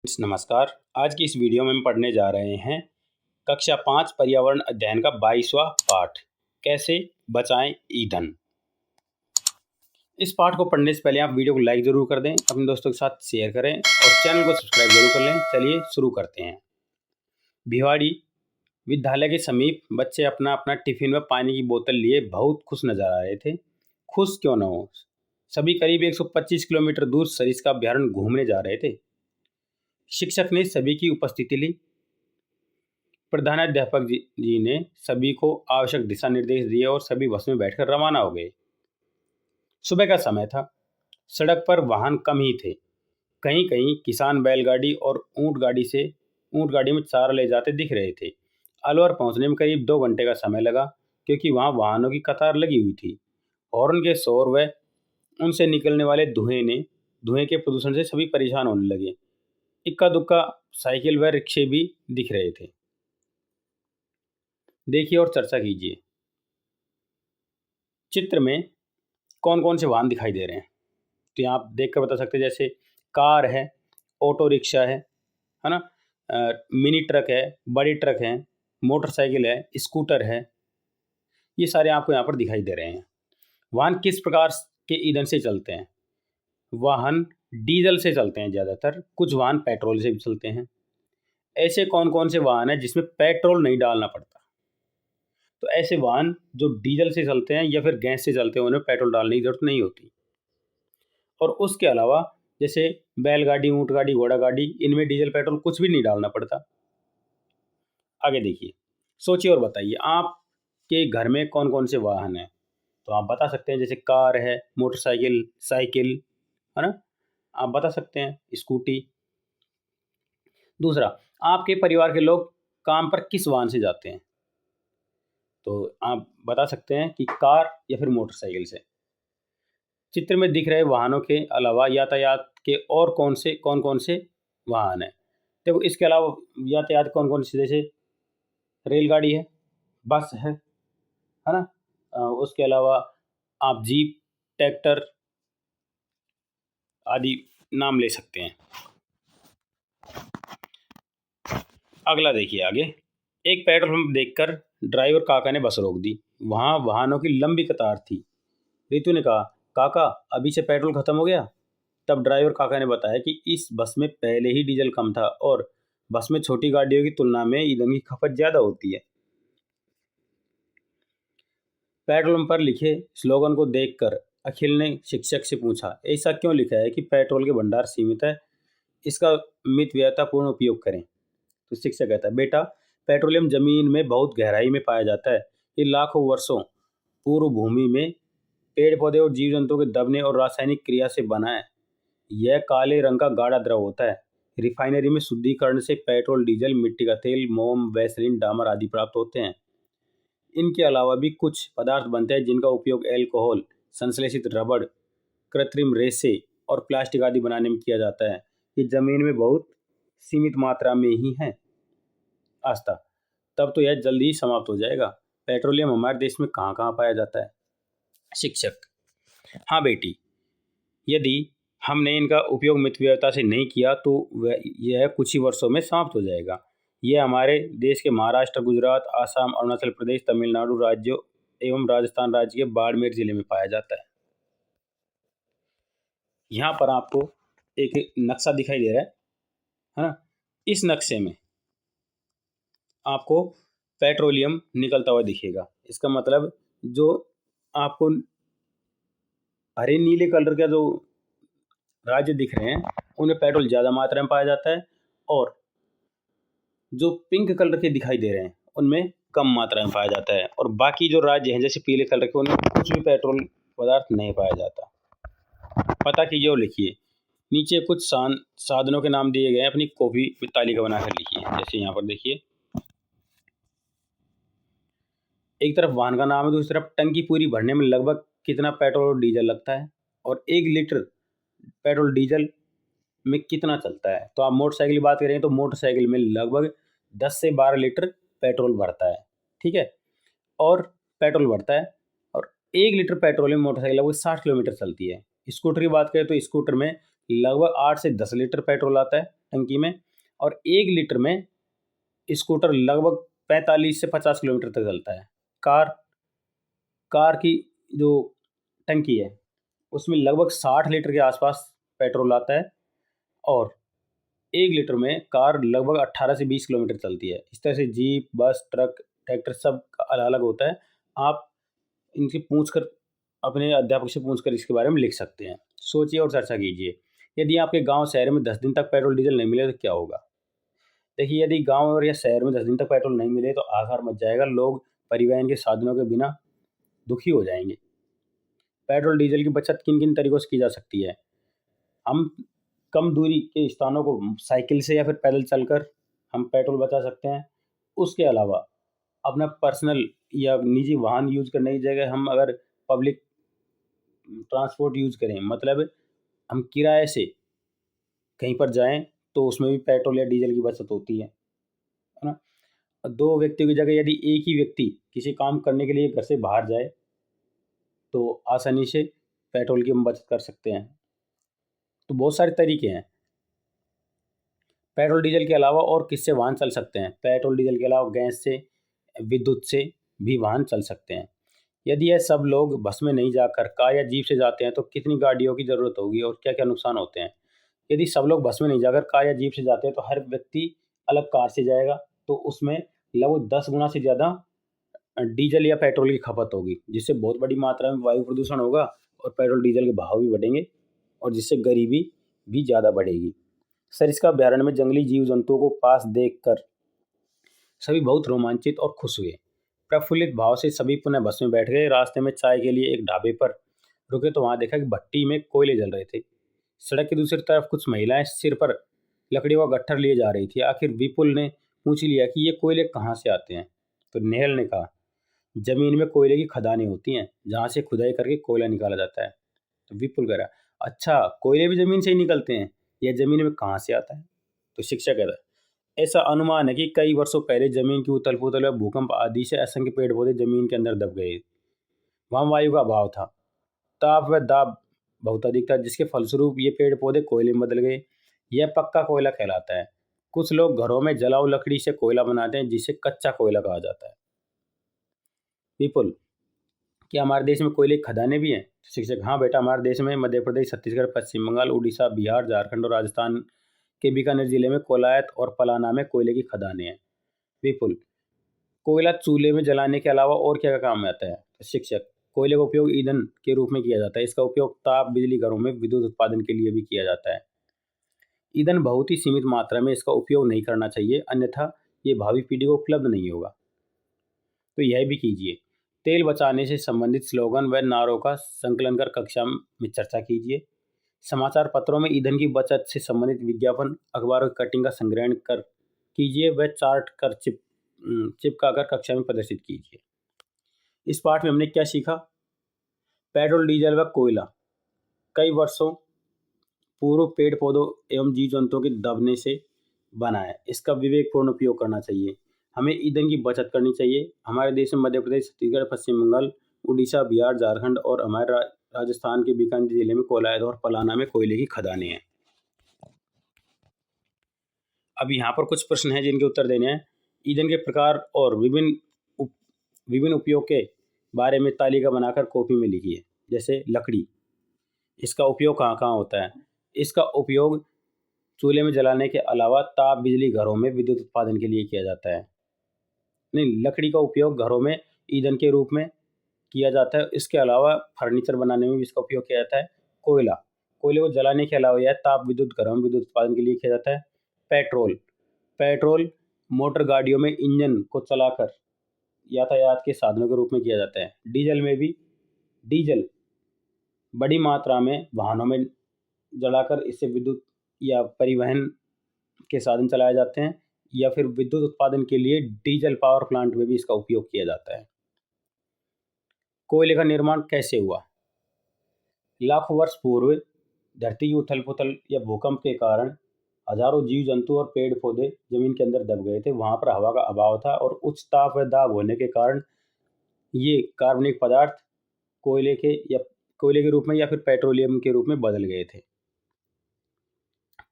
नमस्कार। आज की इस वीडियो में हम पढ़ने जा रहे हैं कक्षा 5 पर्यावरण अध्ययन का 22वां पाठ, कैसे बचाएं ईंधन। इस पाठ को पढ़ने से पहले आप वीडियो को लाइक जरूर कर दें, अपने दोस्तों के साथ शेयर करें और चैनल को सब्सक्राइब जरूर कर लें। चलिए शुरू करते हैं। भिवाड़ी विद्यालय के समीप बच्चे अपना अपना टिफिन में पानी की बोतल लिए बहुत खुश नजर आ रहे थे। खुश क्यों न हो, सभी करीब 125 किलोमीटर दूर सरिस्का अभ्यारण्य घूमने जा रहे थे। शिक्षक ने सभी की उपस्थिति ली। प्रधानाध्यापक जी ने सभी को आवश्यक दिशा निर्देश दिए और सभी बस में बैठकर रवाना हो गए। सुबह का समय था। सड़क पर वाहन कम ही थे। कहीं कहीं किसान बैलगाड़ी और ऊंट गाड़ी में चारा ले जाते दिख रहे थे। अलवर पहुंचने में करीब 2 घंटे का समय लगा, क्योंकि वहां वाहनों की कतार लगी हुई थी। हॉर्न के शोर व उनसे निकलने वाले धुएं के प्रदूषण से सभी परेशान होने लगे। इक्का दुक्का साइकिल व रिक्शे भी दिख रहे थे। देखिए और चर्चा कीजिए। चित्र में कौन कौन से वाहन दिखाई दे रहे हैं, तो यहाँ आप देख कर बता सकते हैं। जैसे कार है, ऑटो रिक्शा है ना, मिनी ट्रक है, बड़ी ट्रक है, मोटरसाइकिल है, स्कूटर है। ये सारे आपको यहाँ पर दिखाई दे रहे हैं। वाहन किस प्रकार के ईंधन से चलते हैं? वाहन डीजल से चलते हैं ज़्यादातर, कुछ वाहन पेट्रोल से भी चलते हैं। ऐसे कौन कौन से वाहन हैं जिसमें पेट्रोल नहीं डालना पड़ता? तो ऐसे वाहन जो डीजल से चलते हैं या फिर गैस से चलते हैं, उन्हें पेट्रोल डालने की जरूरत नहीं होती। और उसके अलावा जैसे बैलगाड़ी, ऊंट गाड़ी, घोड़ा गाड़ी, इनमें डीजल पेट्रोल कुछ भी नहीं डालना पड़ता। आगे देखिए, सोचिए और बताइए आपके घर में कौन कौन से वाहन हैं। तो आप बता सकते हैं, जैसे कार है, मोटरसाइकिल, साइकिल, है ना, आप बता सकते हैं, स्कूटी। दूसरा, आपके परिवार के लोग काम पर किस वाहन से जाते हैं? तो आप बता सकते हैं कि कार या फिर मोटरसाइकिल से। चित्र में दिख रहे वाहनों के अलावा यातायात के और कौन कौन से वाहन हैं? देखो, इसके अलावा यातायात कौन कौन से, जैसे रेलगाड़ी है, बस है ना, उसके अलावा आप जीप, ट्रैक्टर आदि नाम ले सकते हैं। अगला देखिए आगे। एक पेट्रोल पंप देखकर ड्राइवर काका ने बस रोक दी। वहां वाहनों की लंबी कतार थी। रितु ने कहा, काका अभी से पेट्रोल खत्म हो गया? तब ड्राइवर काका ने बताया कि इस बस में पहले ही डीजल कम था और बस में छोटी गाड़ियों की तुलना में ईंधन की खपत ज्यादा होती है। पेट्रोल पंप पर लिखे स्लोगन को देखकर अखिल ने शिक्षक से पूछा, ऐसा क्यों लिखा है कि पेट्रोल के भंडार सीमित है, इसका मितव्ययतापूर्ण उपयोग करें? तो शिक्षक कहता है, बेटा पेट्रोलियम जमीन में बहुत गहराई में पाया जाता है। ये लाखों वर्षों पूर्व भूमि में पेड़ पौधे और जीव जंतुओं के दबने और रासायनिक क्रिया से बना है। यह काले रंग का गाढ़ा द्रव होता है। रिफाइनरी में शुद्धिकरण से पेट्रोल, डीजल, मिट्टी का तेल, मोम, वैसलीन, डामर आदि प्राप्त होते हैं। इनके अलावा भी कुछ पदार्थ बनते हैं जिनका उपयोग अल्कोहल, संश्लेषित रबड़, कृत्रिम रेशे और प्लास्टिक आदि बनाने में किया जाता है। ये जमीन में बहुत सीमित मात्रा में ही है। आस्था, तब तो यह जल्दी ही समाप्त हो जाएगा। पेट्रोलियम हमारे देश में कहाँ कहाँ पाया जाता है? शिक्षक, हाँ बेटी, यदि हमने इनका उपयोग मितव्ययिता से नहीं किया तो यह कुछ ही वर्षों में समाप्त हो जाएगा। यह हमारे देश के महाराष्ट्र, गुजरात, आसाम, अरुणाचल प्रदेश, तमिलनाडु राज्यों एवं राजस्थान राज्य के बाड़मेर जिले में पाया जाता है। यहाँ पर आपको एक नक्शा दिखाई दे रहा है ना। इस नक्शे में आपको पेट्रोलियम निकलता हुआ दिखेगा। इसका मतलब जो आपको हरे नीले कलर का जो राज्य दिख रहे हैं, उनमें पेट्रोल ज़्यादा मात्रा में पाया जाता है, और जो पिंक कलर के दिखाई दे रहे हैं उनमें कम मात्रा में पाया जाता है, और बाकी जो राज्य हैं जैसे पीले कलर के, उनमें कुछ भी पेट्रोल पदार्थ नहीं पाया जाता। पता कीजिए और लिखिए। नीचे कुछ साधनों के नाम दिए गए हैं, अपनी कॉपी में तालिका बनाकर लिखिए। जैसे यहाँ पर देखिए, एक तरफ वाहन का नाम है, दूसरी तरफ टंकी पूरी भरने में लगभग कितना पेट्रोल और डीजल लगता है, और 1 लीटर पेट्रोल डीजल में कितना चलता है। तो आप मोटरसाइकिल की बात करें तो मोटरसाइकिल में लगभग 10 से 12 लीटर पेट्रोल भरता है, ठीक है, और पेट्रोल भरता है। और 1 लीटर पेट्रोल में मोटरसाइकिल लगभग 60 किलोमीटर चलती है। स्कूटर की बात करें तो स्कूटर में लगभग 8 से 10 लीटर पेट्रोल आता है, टंकी में, और 1 लीटर में स्कूटर लगभग 45 से 50 किलोमीटर तक चलता है। कार की जो टंकी है उसमें लगभग 60 लीटर के आसपास पेट्रोल आता है, और 1 लीटर में कार लगभग 18 से 20 किलोमीटर चलती है। इस तरह से जीप, बस, ट्रक, ट्रैक्टर सब अलग अलग होता है। आप इनसे पूछकर, अपने अध्यापक से पूछकर इसके बारे में लिख सकते हैं। सोचिए और चर्चा कीजिए। यदि आपके गांव शहर में 10 दिन तक पेट्रोल डीजल नहीं मिले तो क्या होगा? देखिए, यदि गांव और या शहर में 10 दिन तक पेट्रोल नहीं मिले तो आहार मच जाएगा। लोग परिवहन के साधनों के बिना दुखी हो जाएंगे। पेट्रोल डीजल की बचत किन किन तरीकों से की जा सकती है? हम कम दूरी के स्थानों को साइकिल से या फिर पैदल चलकर हम पेट्रोल बचा सकते हैं। उसके अलावा अपना पर्सनल या निजी वाहन यूज करने की जगह हम अगर पब्लिक ट्रांसपोर्ट यूज करें, मतलब हम किराए से कहीं पर जाएं, तो उसमें भी पेट्रोल या डीजल की बचत होती है ना। 2 व्यक्तियों की जगह यदि एक ही व्यक्ति किसी काम करने के लिए घर से बाहर जाए तो आसानी से पेट्रोल की हम बचत कर सकते हैं। तो बहुत सारे तरीके हैं। पेट्रोल डीजल के अलावा और किससे वाहन चल सकते हैं? पेट्रोल डीजल के अलावा गैस से, विद्युत से भी वाहन चल सकते हैं। यदि यह सब लोग बस में नहीं जाकर कार या जीप से जाते हैं तो कितनी गाड़ियों की ज़रूरत होगी और क्या क्या नुकसान होते हैं? यदि सब लोग बस में नहीं जाकर कार या जीप से जाते हैं तो हर व्यक्ति अलग कार से जाएगा, तो उसमें लगभग 10 गुना से ज़्यादा डीजल या पेट्रोल की खपत होगी, जिससे बहुत बड़ी मात्रा में वायु प्रदूषण होगा और पेट्रोल डीजल के भाव भी बढ़ेंगे, और जिससे गरीबी भी ज़्यादा बढ़ेगी। सरिस्का अभ्यारण्य में जंगली जीव जंतुओं को पास देखकर सभी बहुत रोमांचित और खुश हुए। प्रफुल्लित भाव से सभी पुनः बस में बैठ गए। रास्ते में चाय के लिए एक ढाबे पर रुके तो वहां देखा कि भट्टी में कोयले जल रहे थे। सड़क की दूसरी तरफ कुछ महिलाएं सिर पर लकड़ियों का गट्ठर लिए जा रही थी। आखिर विपुल ने पूछ लिया कि ये कोयले कहाँ से आते हैं? तो नेहल ने कहा, जमीन में कोयले की खदानें होती हैं जहाँ से खुदाई करके कोयला निकाला जाता है। तो विपुल कह रहा, अच्छा, कोयले भी जमीन से ही निकलते हैं, यह जमीन में कहाँ से आता है? तो शिक्षक कह रहा, ऐसा अनुमान है कि कई वर्षों पहले जमीन की उथल पुथल या भूकंप आदि से असंख्य पेड़ पौधे जमीन के अंदर दब गए। वहां वायु का अभाव था, ताप व दाब बहुत अधिक था, जिसके फलस्वरूप ये पेड़ पौधे कोयले में बदल गए। यह पक्का कोयला कहलाता है। कुछ लोग घरों में जलाऊ लकड़ी से कोयला बनाते हैं, जिसे कच्चा कोयला कहा जाता है। विपुल, क्या हमारे देश में कोयले की खदानें भी हैं? शिक्षक, हाँ बेटा, हमारे देश में मध्य प्रदेश, छत्तीसगढ़, पश्चिम बंगाल, उड़ीसा, बिहार, झारखंड और राजस्थान के बीकानेर जिले में कोलायत और पलाना में कोयले की खदानें हैं। विपुल, कोयला चूल्हे में जलाने के अलावा और क्या क्या काम में आता है? तो शिक्षक, कोयले का उपयोग ईंधन के रूप में किया जाता है। इसका उपयोग ताप बिजली घरों में विद्युत उत्पादन के लिए भी किया जाता है। ईंधन बहुत ही सीमित मात्रा में इसका उपयोग नहीं करना चाहिए, अन्यथा ये भावी पीढ़ी को उपलब्ध नहीं होगा। तो यह भी कीजिए। तेल बचाने से संबंधित स्लोगन व नारों का संकलन कर कक्षा में चर्चा कीजिए। समाचार पत्रों में ईंधन की बचत से संबंधित विज्ञापन, अखबारों की कटिंग का संग्रहण कर कीजिए व चार्ट कर चिपका कर कक्षा में प्रदर्शित कीजिए। इस पाठ में हमने क्या सीखा? पेट्रोल, डीजल व कोयला कई वर्षों पूर्व पेड़ पौधों एवं जीव जंतुओं के दबने से बना है। इसका विवेकपूर्ण उपयोग करना चाहिए। हमें ईंधन की बचत करनी चाहिए। हमारे देश में मध्य प्रदेश, छत्तीसगढ़, पश्चिम बंगाल, उड़ीसा, बिहार, झारखंड और हमारे राजस्थान के बीकानेर जिले में कोलायत और पलाना में कोयले की खदानें हैं। अब यहाँ पर कुछ प्रश्न हैं जिनके उत्तर देने हैं। ईंधन के प्रकार और विभिन्न उपयोग के बारे में तालिका बनाकर कॉपी में लिखिए। जैसे लकड़ी, इसका उपयोग कहाँ कहाँ होता है? इसका उपयोग चूल्हे में जलाने के अलावा ताप बिजली घरों में विद्युत उत्पादन के लिए किया जाता है। नहीं, लकड़ी का उपयोग घरों में ईंधन के रूप में किया जाता है। इसके अलावा फर्नीचर बनाने में भी इसका उपयोग किया जाता है। कोयला, कोयले को जलाने के अलावा यह ताप विद्युत घरों में विद्युत उत्पादन के लिए किया जाता है। पेट्रोल, पेट्रोल मोटर गाड़ियों में इंजन को चलाकर यातायात के साधनों के रूप में किया जाता है। डीजल में भी, डीजल बड़ी मात्रा में वाहनों में जलाकर इससे विद्युत या परिवहन के साधन चलाए जाते हैं, या फिर विद्युत उत्पादन के लिए डीजल पावर प्लांट में भी इसका उपयोग किया जाता है। कोयले का निर्माण कैसे हुआ? लाखों वर्ष पूर्व धरती की उथल पुथल या भूकंप के कारण हजारों जीव जंतु और पेड़ पौधे जमीन के अंदर दब गए थे। वहां पर हवा का अभाव था और उच्च ताप व दाब होने के कारण ये कार्बनिक पदार्थ कोयले के रूप में या फिर पेट्रोलियम के रूप में बदल गए थे।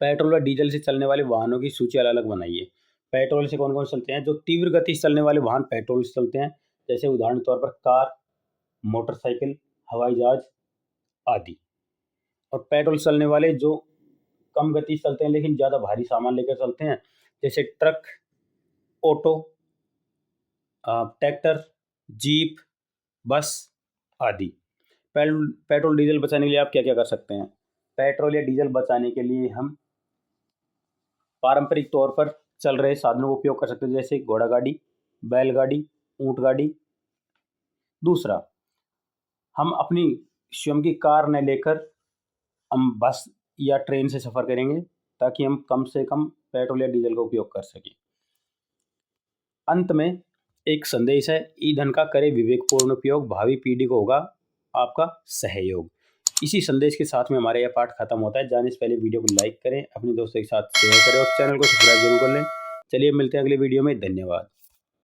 पेट्रोल व डीजल से चलने वाले वाहनों की सूची अलग अलग बनाइए। पेट्रोल से कौन कौन चलते हैं? जो तीव्र गति से चलने वाले वाहन पेट्रोल से चलते हैं, जैसे उदाहरण के तौर पर कार, मोटरसाइकिल, हवाई जहाज आदि। और पेट्रोल से चलने वाले जो कम गति से चलते हैं लेकिन ज़्यादा भारी सामान लेकर चलते हैं, जैसे ट्रक, ऑटो, ट्रैक्टर, जीप, बस आदि। पेट्रोल डीजल बचाने के लिए आप क्या क्या कर सकते हैं? पेट्रोल या डीजल बचाने के लिए हम पारंपरिक तौर पर चल रहे साधनों का उपयोग कर सकते हैं, जैसे घोड़ा गाड़ी, बैलगाड़ी, ऊंट गाड़ी। दूसरा, हम अपनी स्वयं की कार न लेकर हम बस या ट्रेन से सफ़र करेंगे ताकि हम कम से कम पेट्रोल या डीजल का उपयोग कर सकें। अंत में एक संदेश है, ईंधन का करें विवेकपूर्ण उपयोग, भावी पीढ़ी को होगा आपका सहयोग। इसी संदेश के साथ में हमारा यह पाठ खत्म होता है। जाने से पहले वीडियो को लाइक करें, अपने दोस्तों के साथ शेयर करें और चैनल को सब्सक्राइब जरूर कर लें। चलिए मिलते हैं अगले वीडियो में। धन्यवाद।